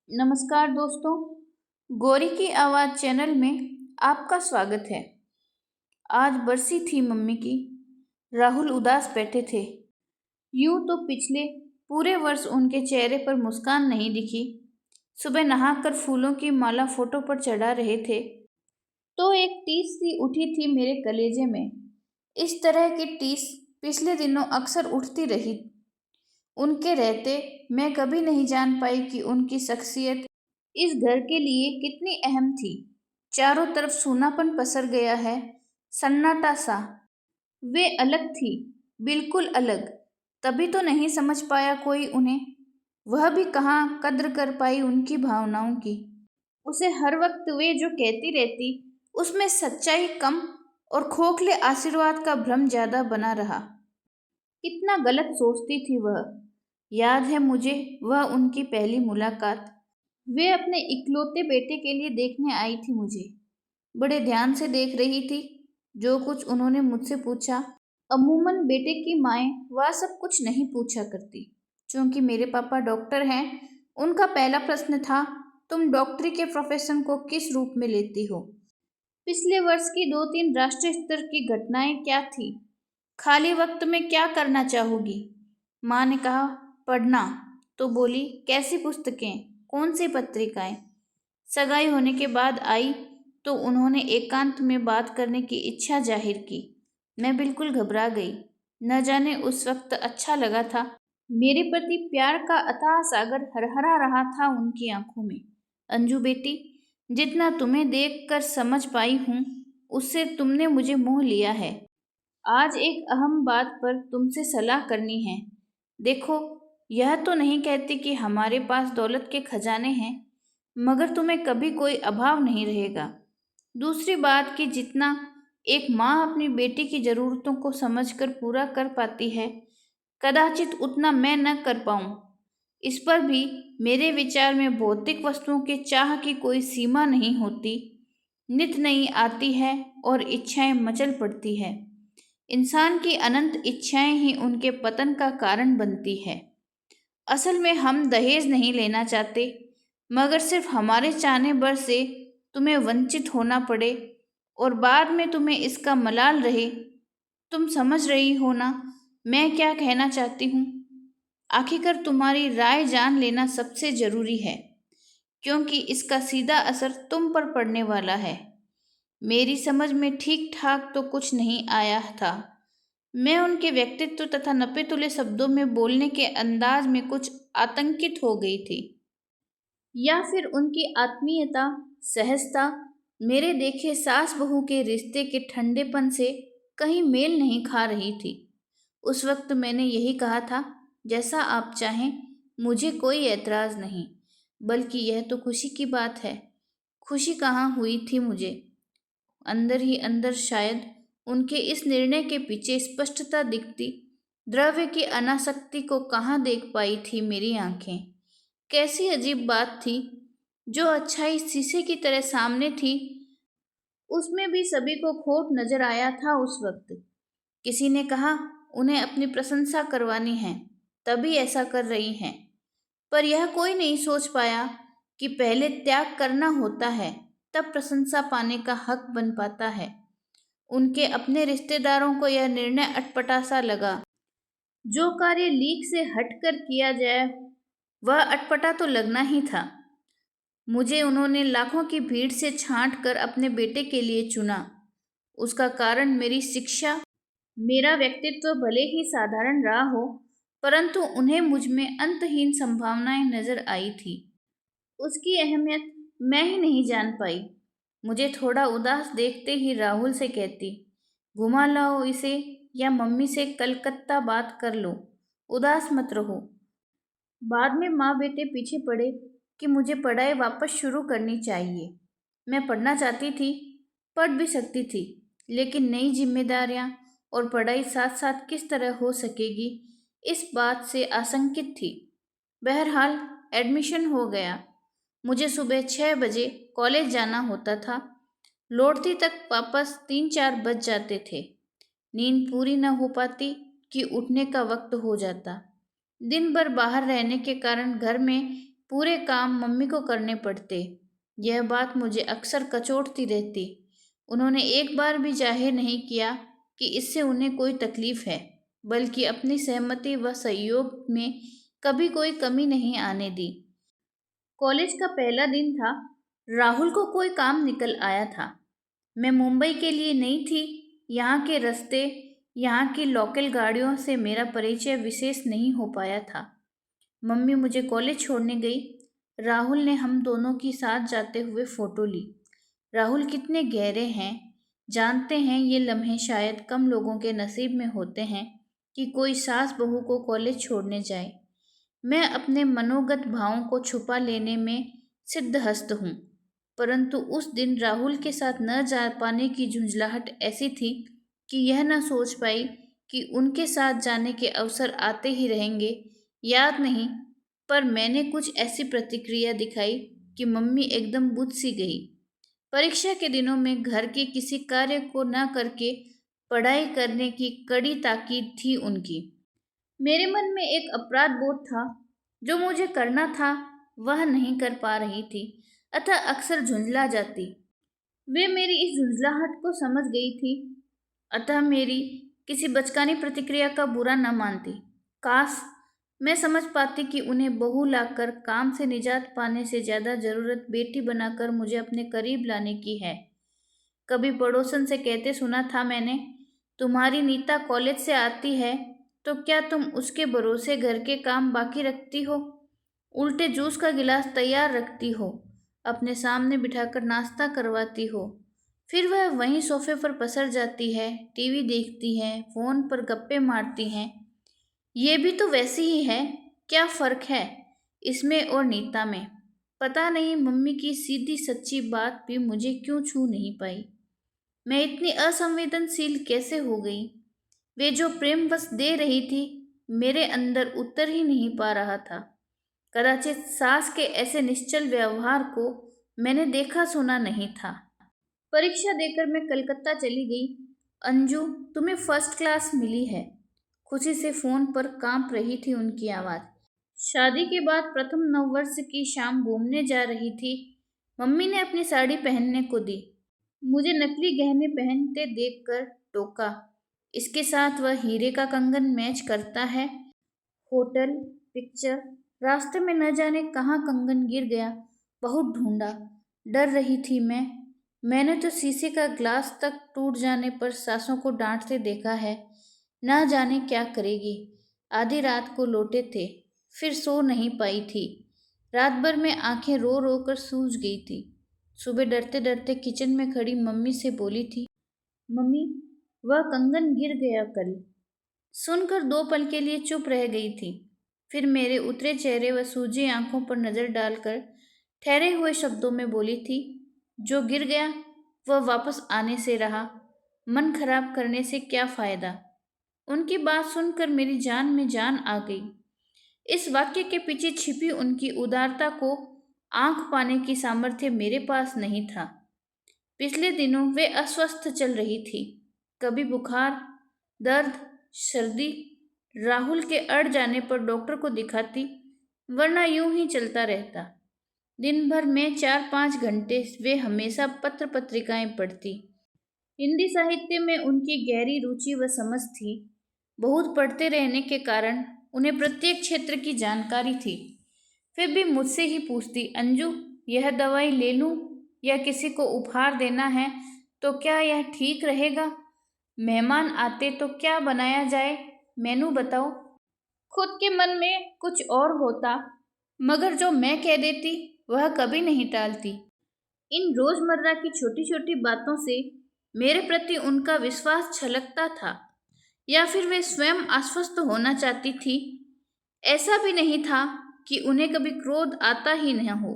नमस्कार दोस्तों, गौरी की आवाज़ चैनल में आपका स्वागत है। आज बरसी थी मम्मी की। राहुल उदास बैठे थे। यूं तो पिछले पूरे वर्ष उनके चेहरे पर मुस्कान नहीं दिखी। सुबह नहाकर फूलों की माला फोटो पर चढ़ा रहे थे तो एक टीस सी उठी थी मेरे कलेजे में। इस तरह की टीस पिछले दिनों अक्सर उठती रही। उनके रहते मैं कभी नहीं जान पाई कि उनकी शख्सियत इस घर के लिए कितनी अहम थी। चारों तरफ सूनापन पसर गया है, सन्नाटा सा। वे अलग थी, बिल्कुल अलग। तभी तो नहीं समझ पाया कोई उन्हें। वह भी कहाँ कद्र कर पाई उनकी भावनाओं की। उसे हर वक्त वे जो कहती रहती, उसमें सच्चाई कम और खोखले आशीर्वाद का भ्रम ज्यादा बना रहा। कितना गलत सोचती थी वह। याद है मुझे वह उनकी पहली मुलाकात। वे अपने इकलौते बेटे के लिए देखने आई थी मुझे। बड़े ध्यान से देख रही थी। जो कुछ उन्होंने मुझसे पूछा, अमूमन बेटे की माएँ वह सब कुछ नहीं पूछा करती। क्योंकि मेरे पापा डॉक्टर हैं, उनका पहला प्रश्न था, तुम डॉक्टरी के प्रोफेशन को किस रूप में लेती हो? पिछले वर्ष की 2-3 राष्ट्रीय स्तर की घटनाएं क्या थी? खाली वक्त में क्या करना चाहोगी? माँ ने कहा, पढ़ना। तो बोली, कैसी पुस्तकें, कौन सी पत्रिकाएं? सगाई होने के बाद आई तो उन्होंने एकांत में बात करने की इच्छा जाहिर की। मैं बिल्कुल घबरा गई। न जाने उस वक्त अच्छा लगा था। मेरे प्रति प्यार का अथाह सागर हरहरा रहा था उनकी आंखों में। अंजू बेटी, जितना तुम्हें देखकर समझ पाई हूँ, उससे तुमने मुझे मोह लिया है। आज एक अहम बात पर तुमसे सलाह करनी है। देखो, यह तो नहीं कहती कि हमारे पास दौलत के खजाने हैं, मगर तुम्हें कभी कोई अभाव नहीं रहेगा। दूसरी बात कि जितना एक माँ अपनी बेटी की जरूरतों को समझकर पूरा कर पाती है, कदाचित उतना मैं न कर पाऊं। इस पर भी मेरे विचार में भौतिक वस्तुओं के चाह की कोई सीमा नहीं होती। नित नई आती है और इच्छाएं मचल पड़ती है। इंसान की अनंत इच्छाएं ही उनके पतन का कारण बनती है। असल में हम दहेज नहीं लेना चाहते, मगर सिर्फ हमारे चाहने भर से तुम्हें वंचित होना पड़े और बाद में तुम्हें इसका मलाल रहे। तुम समझ रही हो ना मैं क्या कहना चाहती हूँ? आखिरकार तुम्हारी राय जान लेना सबसे जरूरी है, क्योंकि इसका सीधा असर तुम पर पड़ने वाला है। मेरी समझ में ठीक ठाक तो कुछ नहीं आया था। मैं उनके व्यक्तित्व तथा नपे तुले शब्दों में बोलने के अंदाज में कुछ आतंकित हो गई थी, या फिर उनकी आत्मीयता, सहजता मेरे देखे सास बहू के रिश्ते के ठंडेपन से कहीं मेल नहीं खा रही थी। उस वक्त मैंने यही कहा था, जैसा आप चाहें, मुझे कोई ऐतराज नहीं, बल्कि यह तो खुशी की बात है। खुशी कहाँ हुई थी मुझे। अंदर ही अंदर शायद उनके इस निर्णय के पीछे स्पष्टता दिखती। द्रव्य की अनासक्ति को कहाँ देख पाई थी मेरी आंखें। कैसी अजीब बात थी। जो अच्छाई शीशे की तरह सामने थी, उसमें भी सभी को खोट नजर आया था उस वक्त। किसी ने कहा, उन्हें अपनी प्रशंसा करवानी है, तभी ऐसा कर रही हैं। पर यह कोई नहीं सोच पाया कि पहले त्याग करना होता है, तब प्रशंसा पाने का हक बन पाता है। उनके अपने रिश्तेदारों को यह निर्णय अटपटा सा लगा। जो कार्य लीक से हटकर किया जाए, वह अटपटा तो लगना ही था। मुझे उन्होंने लाखों की भीड़ से छांट कर अपने बेटे के लिए चुना। उसका कारण मेरी शिक्षा, मेरा व्यक्तित्व भले ही साधारण रहा हो, परंतु उन्हें मुझ में अंतहीन संभावनाएं नजर आई थी। उसकी अहमियत मैं ही नहीं जान पाई। मुझे थोड़ा उदास देखते ही राहुल से कहती, घुमा लाओ इसे, या मम्मी से कलकत्ता बात कर लो, उदास मत रहो। बाद में माँ बेटे पीछे पड़े कि मुझे पढ़ाई वापस शुरू करनी चाहिए। मैं पढ़ना चाहती थी, पढ़ भी सकती थी, लेकिन नई जिम्मेदारियां और पढ़ाई साथ साथ किस तरह हो सकेगी, इस बात से आशंकित थी। बहरहाल एडमिशन हो गया। मुझे सुबह 6 बजे कॉलेज जाना होता था। लौटती तक वापस 3-4 बज जाते थे। नींद पूरी न हो पाती कि उठने का वक्त हो जाता। दिन भर बाहर रहने के कारण घर में पूरे काम मम्मी को करने पड़ते। यह बात मुझे अक्सर कचोटती रहती। उन्होंने एक बार भी जाहिर नहीं किया कि इससे उन्हें कोई तकलीफ है, बल्कि अपनी सहमति व सहयोग में कभी कोई कमी नहीं आने दी। कॉलेज का पहला दिन था। राहुल को कोई काम निकल आया था। मैं मुंबई के लिए नई थी। यहाँ के रास्ते, यहाँ की लोकल गाड़ियों से मेरा परिचय विशेष नहीं हो पाया था। मम्मी मुझे कॉलेज छोड़ने गई। राहुल ने हम दोनों की साथ जाते हुए फोटो ली। राहुल कितने गहरे हैं। जानते हैं, ये लम्हे शायद कम लोगों के नसीब में होते हैं कि कोई सास बहू को कॉलेज छोड़ने जाए। मैं अपने मनोगत भावों को छुपा लेने में सिद्धहस्त हूँ, परंतु उस दिन राहुल के साथ न जा पाने की झुंझलाहट ऐसी थी कि यह न सोच पाई कि उनके साथ जाने के अवसर आते ही रहेंगे। याद नहीं, पर मैंने कुछ ऐसी प्रतिक्रिया दिखाई कि मम्मी एकदम बुझ सी गई। परीक्षा के दिनों में घर के किसी कार्य को न करके पढ़ाई करने की कड़ी ताकीद थी उनकी। मेरे मन में एक अपराध बोध था। जो मुझे करना था वह नहीं कर पा रही थी, अतः अक्सर झुंझला जाती। वे मेरी इस झुंझलाहट को समझ गई थी, अतः मेरी किसी बचकानी प्रतिक्रिया का बुरा न मानती। काश मैं समझ पाती कि उन्हें बहू लाकर काम से निजात पाने से ज्यादा जरूरत बेटी बनाकर मुझे अपने करीब लाने की है। कभी पड़ोसन से कहते सुना था मैंने, तुम्हारी नीता कॉलेज से आती है तो क्या तुम उसके भरोसे घर के काम बाकी रखती हो? उल्टे जूस का गिलास तैयार रखती हो, अपने सामने बिठाकर नाश्ता करवाती हो, फिर वह वहीं सोफे पर पसर जाती है, टीवी देखती है, फोन पर गप्पे मारती हैं। ये भी तो वैसी ही है। क्या फर्क है इसमें और नीता में? पता नहीं मम्मी की सीधी सच्ची बात भी मुझे क्यों छू नहीं पाई। मैं इतनी असंवेदनशील कैसे हो गई? वे जो प्रेम बस दे रही थी, मेरे अंदर उतर ही नहीं पा रहा था। कदाचित सास के ऐसे निश्चल व्यवहार को मैंने देखा सुना नहीं था। परीक्षा देकर मैं कलकत्ता चली गई। अंजू, तुम्हें फर्स्ट क्लास मिली है। खुशी से फोन पर कांप रही थी उनकी आवाज। शादी के बाद प्रथम नववर्ष की शाम घूमने जा रही थी। मम्मी ने अपनी साड़ी पहनने को दी। मुझे नकली गहने पहनते देखकर टोका, इसके साथ वह हीरे का कंगन मैच करता है। होटल, पिक्चर, रास्ते में न जाने कहाँ कंगन गिर गया। बहुत ढूंढा। डर रही थी मैं। मैंने तो शीशे का ग्लास तक टूट जाने पर सासों को डांटते देखा है। ना जाने क्या करेगी। आधी रात को लौटे थे, फिर सो नहीं पाई थी। रात भर में आंखें रो रो कर सूज गई थी। सुबह डरते डरते किचन में खड़ी मम्मी से बोली थी, मम्मी, वह कंगन गिर गया कल। सुनकर 2 पल के लिए चुप रह गई थी। फिर मेरे उतरे चेहरे व सूजी आंखों पर नजर डालकर ठहरे हुए शब्दों में बोली थी, जो गिर गया वह वापस आने से रहा। मन खराब करने से क्या फायदा? उनकी बात सुनकर मेरी जान में जान आ गई। इस वाक्य के पीछे छिपी उनकी उदारता को आंख पाने की सामर्थ्य मेरे पास नहीं था। पिछले दिनों वे अस्वस्थ चल रही थी। कभी बुखार, दर्द, सर्दी। राहुल के अड़ जाने पर डॉक्टर को दिखाती, वरना यूं ही चलता रहता। दिन भर में 4-5 घंटे वे हमेशा पत्र पत्रिकाएं पढ़ती। हिंदी साहित्य में उनकी गहरी रुचि व समझ थी। बहुत पढ़ते रहने के कारण उन्हें प्रत्येक क्षेत्र की जानकारी थी। फिर भी मुझसे ही पूछती, अंजू, यह दवाई ले लूं या किसी को उपहार देना है तो क्या यह ठीक रहेगा? मेहमान आते तो क्या बनाया जाए? मेनू बताओ। खुद के मन में कुछ और होता, मगर जो मैं कह देती वह कभी नहीं टालती। इन रोजमर्रा की छोटी छोटी बातों से मेरे प्रति उनका विश्वास छलकता था, या फिर वे स्वयं आश्वस्त होना चाहती थी। ऐसा भी नहीं था कि उन्हें कभी क्रोध आता ही न हो।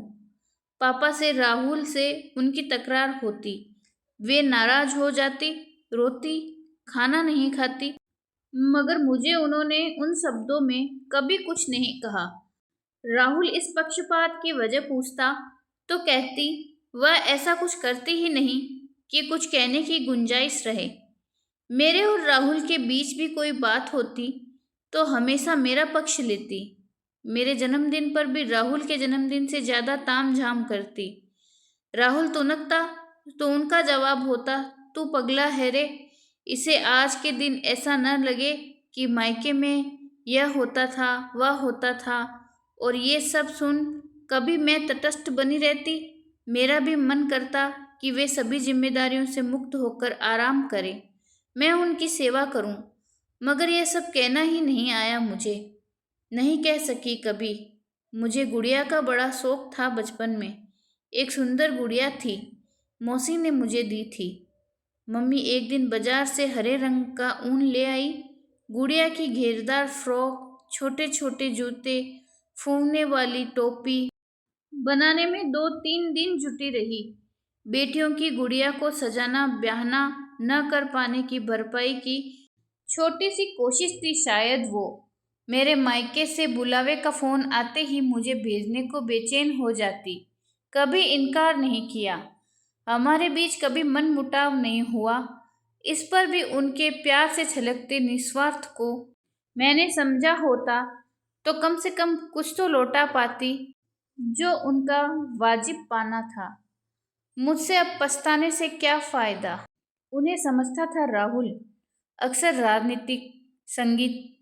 पापा से, राहुल से उनकी तकरार होती, वे नाराज हो जाती, रोती, खाना नहीं खाती, मगर मुझे उन्होंने उन शब्दों में कभी कुछ नहीं कहा। राहुल इस पक्षपात की वजह पूछता तो कहती, वह ऐसा कुछ करती ही नहीं कि कुछ कहने की गुंजाइश रहे। मेरे और राहुल के बीच भी कोई बात होती तो हमेशा मेरा पक्ष लेती। मेरे जन्मदिन पर भी राहुल के जन्मदिन से ज़्यादा तामझाम करती। राहुल तुनकता तो उनका जवाब होता, तू पगला है रे। इसे आज के दिन ऐसा न लगे कि मायके में यह होता था, वह होता था, और ये सब सुन कभी मैं तटस्थ बनी रहती। मेरा भी मन करता कि वे सभी जिम्मेदारियों से मुक्त होकर आराम करें, मैं उनकी सेवा करूं, मगर यह सब कहना ही नहीं आया मुझे। नहीं कह सकी कभी। मुझे गुड़िया का बड़ा शौक था बचपन में। एक सुंदर गुड़िया थी, मौसी ने मुझे दी थी। मम्मी एक दिन बाजार से हरे रंग का ऊन ले आई। गुड़िया की घेरदार फ्रॉक, छोटे छोटे जूते, फूलने वाली टोपी बनाने में 2-3 दिन जुटी रही। बेटियों की गुड़िया को सजाना ब्याहना न कर पाने की भरपाई की छोटी सी कोशिश थी शायद वो। मेरे मायके से बुलावे का फोन आते ही मुझे भेजने को बेचैन हो जाती। कभी इनकार नहीं किया। हमारे बीच कभी मनमुटाव नहीं हुआ। इस पर भी उनके प्यार से छलकते निस्वार्थ को मैंने समझा होता तो कम से कम कुछ तो लौटा पाती जो उनका वाजिब पाना था। मुझसे अब पछताने से क्या फायदा। उन्हें समझता था राहुल। अक्सर राजनीतिक, संगीत,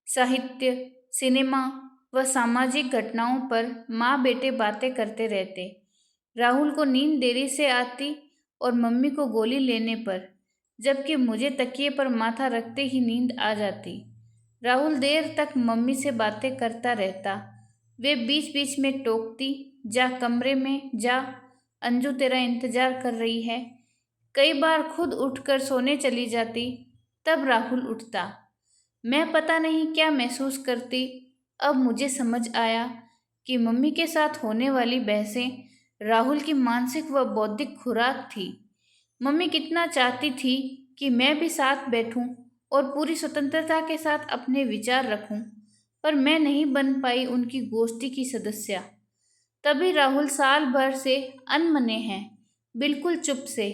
साहित्य, सिनेमा व सामाजिक घटनाओं पर माँ बेटे बातें करते रहते। राहुल को नींद देरी से आती और मम्मी को गोली लेने पर, जबकि मुझे तकिए पर माथा रखते ही नींद आ जाती। राहुल देर तक मम्मी से बातें करता रहता। वे बीच बीच में टोकती, जा कमरे में जा, अंजू तेरा इंतजार कर रही है। कई बार खुद उठकर सोने चली जाती, तब राहुल उठता। मैं पता नहीं क्या महसूस करती। अब मुझे समझ आया कि मम्मी के साथ होने वाली बहसें राहुल की मानसिक व बौद्धिक खुराक थी। मम्मी कितना चाहती थी कि मैं भी साथ बैठूं और पूरी स्वतंत्रता के साथ अपने विचार रखूं, पर मैं नहीं बन पाई उनकी गोष्ठी की सदस्य। तभी राहुल साल भर से अनमने हैं, बिल्कुल चुप से।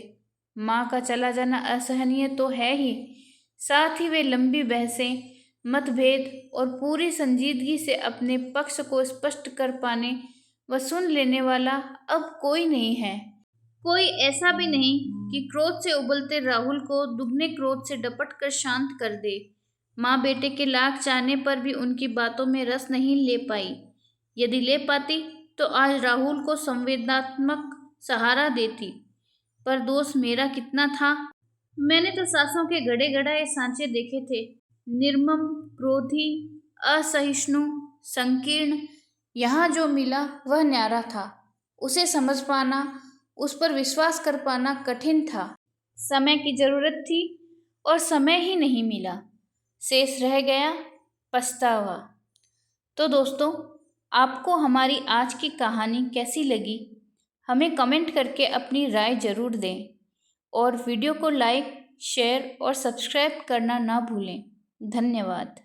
माँ का चला जाना असहनीय तो है ही, साथ ही वे लंबी बहसें, मतभेद और पूरी संजीदगी से अपने पक्ष को स्पष्ट कर पाने व सुन लेने वाला अब कोई नहीं है। कोई ऐसा भी नहीं कि क्रोध से उबलते राहुल को दुगने क्रोध से डपट कर शांत कर दे। माँ बेटे के लाख चाहने पर भी उनकी बातों में रस नहीं ले पाई। यदि ले पाती तो आज राहुल को संवेदनात्मक सहारा देती। पर दोष मेरा कितना था। मैंने तो सासों के गड़े गड़ाए सांचे देखे थे, निर्मम, क्रोधी, असहिष्णु, संकीर्ण। यहाँ जो मिला वह न्यारा था। उसे समझ पाना, उस पर विश्वास कर पाना कठिन था। समय की जरूरत थी और समय ही नहीं मिला। शेष रह गया पछतावा। तो दोस्तों, आपको हमारी आज की कहानी कैसी लगी, हमें कमेंट करके अपनी राय जरूर दें और वीडियो को लाइक, शेयर और सब्सक्राइब करना ना भूलें। धन्यवाद।